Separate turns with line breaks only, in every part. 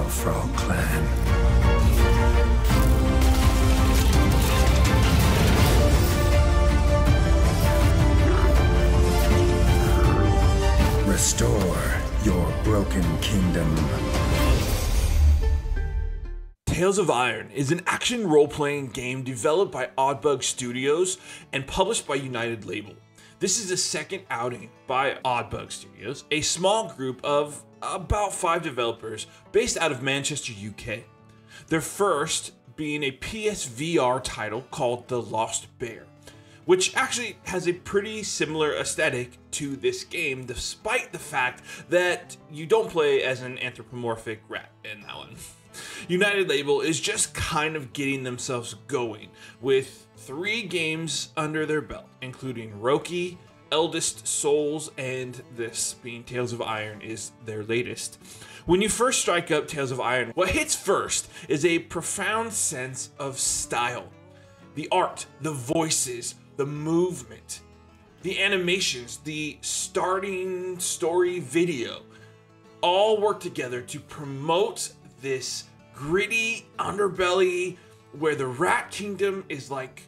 our frog clan. Restore your broken kingdom.
Tales of Iron is an action role-playing game developed by Oddbug Studios and published by United Label. This is the second outing by Oddbug Studios, a small group of about 5 developers based out of Manchester, UK. Their first being a PSVR title called The Lost Bear, which actually has a pretty similar aesthetic to this game, despite the fact that you don't play as an anthropomorphic rat in that one. United Label is just kind of getting themselves going with 3 games under their belt, including Roki, Eldest Souls, and this being Tales of Iron is their latest. When you first strike up Tales of Iron, what hits first is a profound sense of style. The art, the voices, the movement, the animations, the starting story video, all work together to promote this gritty underbelly where the Rat Kingdom is like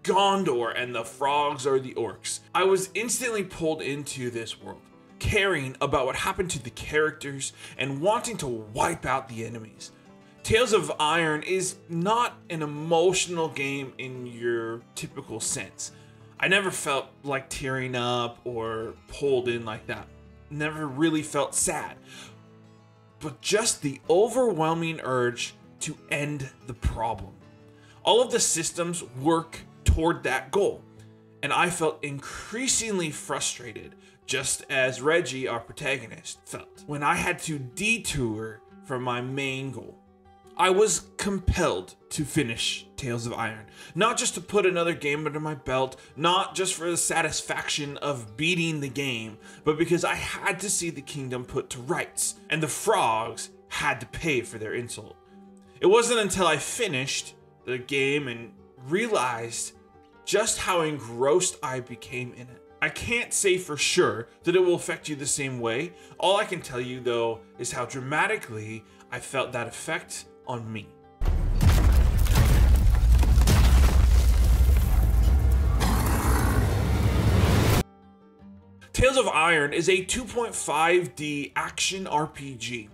Gondor and the frogs are the orcs. I was instantly pulled into this world, caring about what happened to the characters and wanting to wipe out the enemies. Tales of Iron is not an emotional game in your typical sense. I never felt like tearing up or pulled in like that. Never really felt sad. But just the overwhelming urge to end the problem. All of the systems work toward that goal, and I felt increasingly frustrated, just as Reggie, our protagonist, felt, when I had to detour from my main goal. I was compelled to finish Tales of Iron, not just to put another game under my belt, not just for the satisfaction of beating the game, but because I had to see the kingdom put to rights, and the frogs had to pay for their insult. It wasn't until I finished the game and realized just how engrossed I became in it. I can't say for sure that it will affect you the same way. All I can tell you though is how dramatically I felt that effect on me. Tales of Iron is a 2.5D action RPG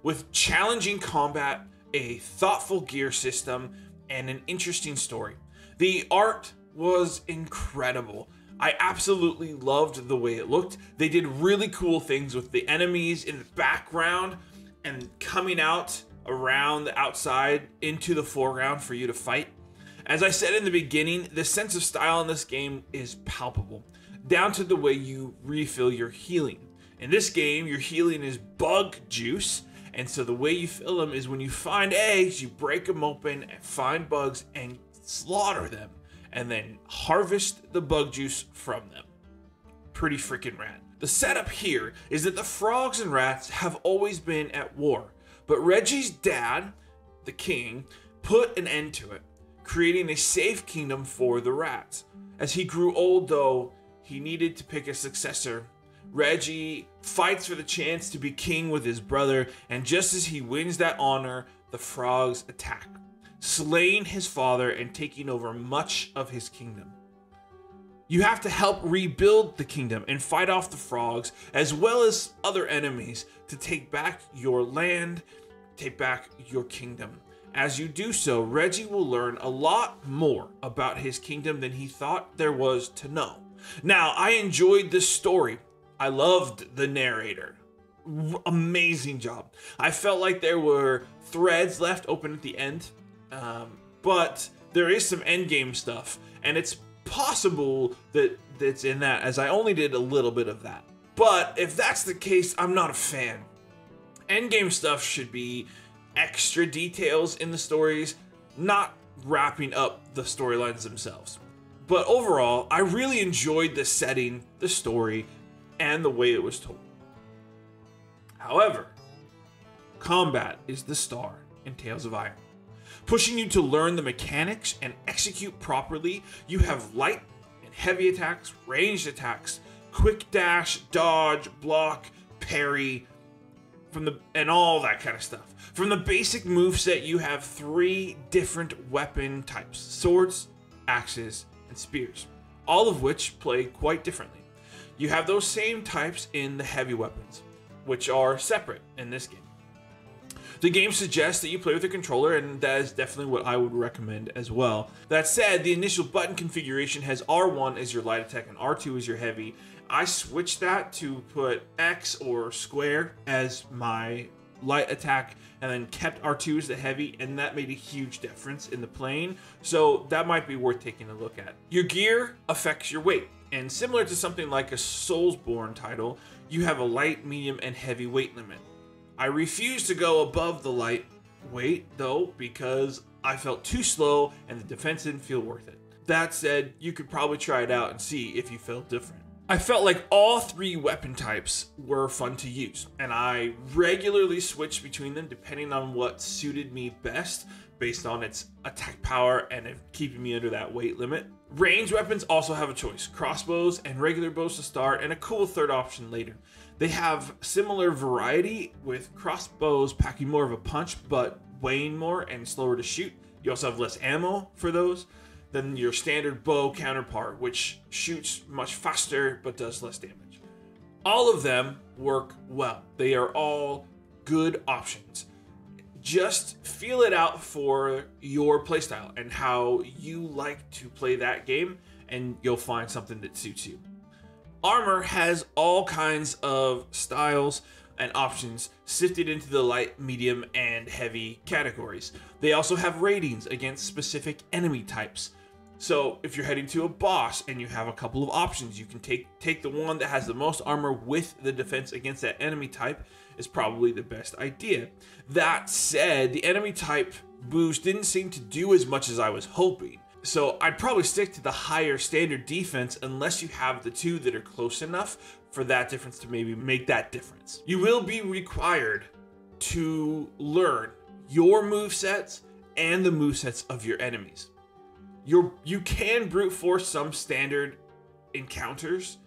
with challenging combat, a thoughtful gear system, and an interesting story. The art was incredible. I absolutely loved the way it looked. They did really cool things with the enemies in the background and coming out around the outside into the foreground for you to fight. As I said in the beginning, the sense of style in this game is palpable, down to the way you refill your healing. In this game, your healing is bug juice, and so the way you fill them is when you find eggs, you break them open and find bugs and slaughter them, and then harvest the bug juice from them. Pretty freaking rad. The setup here is that the frogs and rats have always been at war, but Reggie's dad, the king, put an end to it, creating a safe kingdom for the rats. As he grew old though, he needed to pick a successor. Reggie fights for the chance to be king with his brother, and just as he wins that honor, the frogs attack, slaying his father and taking over much of his kingdom. You have to help rebuild the kingdom and fight off the frogs, as well as other enemies, to take back your land, take back your kingdom. As you do so, Reggie will learn a lot more about his kingdom than he thought there was to know. Now, I enjoyed this story. I loved the narrator. Amazing job. I felt like there were threads left open at the end, but there is some endgame stuff, and it's possible that that's in that, as I only did a little bit of that. But if that's the case, I'm not a fan. Endgame stuff should be extra details in the stories, not wrapping up the storylines themselves. But overall, I really enjoyed the setting, the story, and the way it was told. However, combat is the star in Tales of Iron. Pushing you to learn the mechanics and execute properly, you have light and heavy attacks, ranged attacks, quick dash, dodge, block, parry, and all that kind of stuff. From the basic moveset, you have 3 different weapon types: swords, axes, and spears, all of which play quite differently. You have those same types in the heavy weapons, which are separate in this game. The game suggests that you play with a controller, and that is definitely what I would recommend as well. That said, the initial button configuration has R1 as your light attack and R2 as your heavy. I switched that to put X or square as my light attack and then kept R2 as the heavy, and that made a huge difference in the playing, so that might be worth taking a look at. Your gear affects your weight, and similar to something like a Soulsborne title, you have a light, medium, and heavy weight limit. I refused to go above the light weight though, because I felt too slow and the defense didn't feel worth it. That said, you could probably try it out and see if you felt different. I felt like all 3 weapon types were fun to use, and I regularly switched between them depending on what suited me best based on its attack power and keeping me under that weight limit. Ranged weapons also have a choice: crossbows and regular bows to start, and a cool third option later. They have similar variety, with crossbows packing more of a punch but weighing more and slower to shoot. You also have less ammo for those than your standard bow counterpart, which shoots much faster but does less damage. All of them work well. They are all good options. Just feel it out for your playstyle and how you like to play that game, and you'll find something that suits you. Armor has all kinds of styles and options sifted into the light, medium, and heavy categories. They also have ratings against specific enemy types. So if you're heading to a boss and you have a couple of options, you can take the one that has the most armor with the defense against that enemy type is probably the best idea. That said, the enemy type boost didn't seem to do as much as I was hoping. So I'd probably stick to the higher standard defense unless you have the 2 that are close enough for that difference to maybe make that difference. You will be required to learn your movesets and the movesets of your enemies. You can brute force some standard encounters,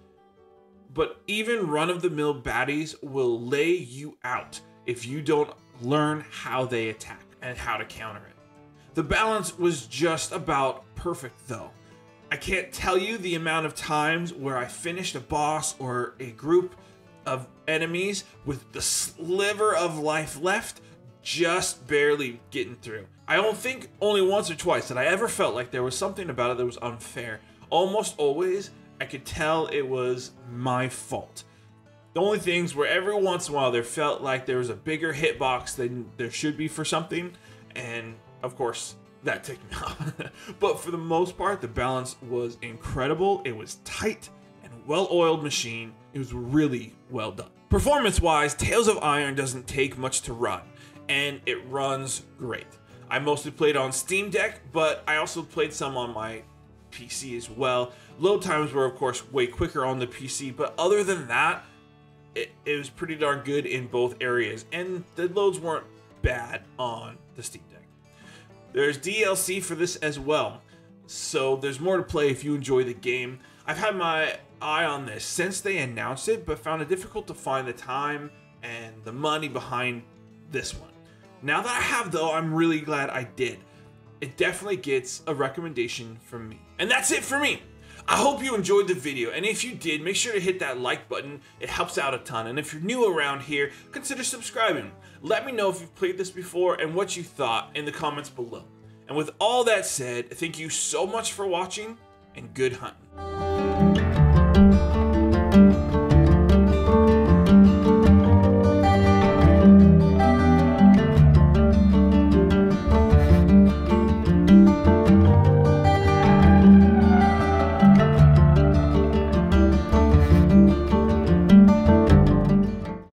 but even run-of-the-mill baddies will lay you out if you don't learn how they attack and how to counter it. The balance was just about perfect though. I can't tell you the amount of times where I finished a boss or a group of enemies with the sliver of life left, just barely getting through. I don't think only once or twice that I ever felt like there was something about it that was unfair. Almost always, I could tell it was my fault. The only things were every once in a while there felt like there was a bigger hitbox than there should be for something, and of course, that ticked me off. But for the most part, the balance was incredible. It was tight and well-oiled machine. It was really well done. Performance-wise, Tales of Iron doesn't take much to run, and it runs great. I mostly played on Steam Deck, but I also played some on my PC as well. Load times were, of course, way quicker on the PC, but other than that, it was pretty darn good in both areas, and the loads weren't bad on the Steam Deck. There's DLC for this as well, so there's more to play if you enjoy the game. I've had my eye on this since they announced it, but found it difficult to find the time and the money behind this one. Now that I have though, I'm really glad I did. It definitely gets a recommendation from me. And that's it for me. I hope you enjoyed the video, and if you did, make sure to hit that like button. It helps out a ton, and if you're new around here, consider subscribing. Let me know if you've played this before and what you thought in the comments below. And with all that said, thank you so much for watching, and good hunting.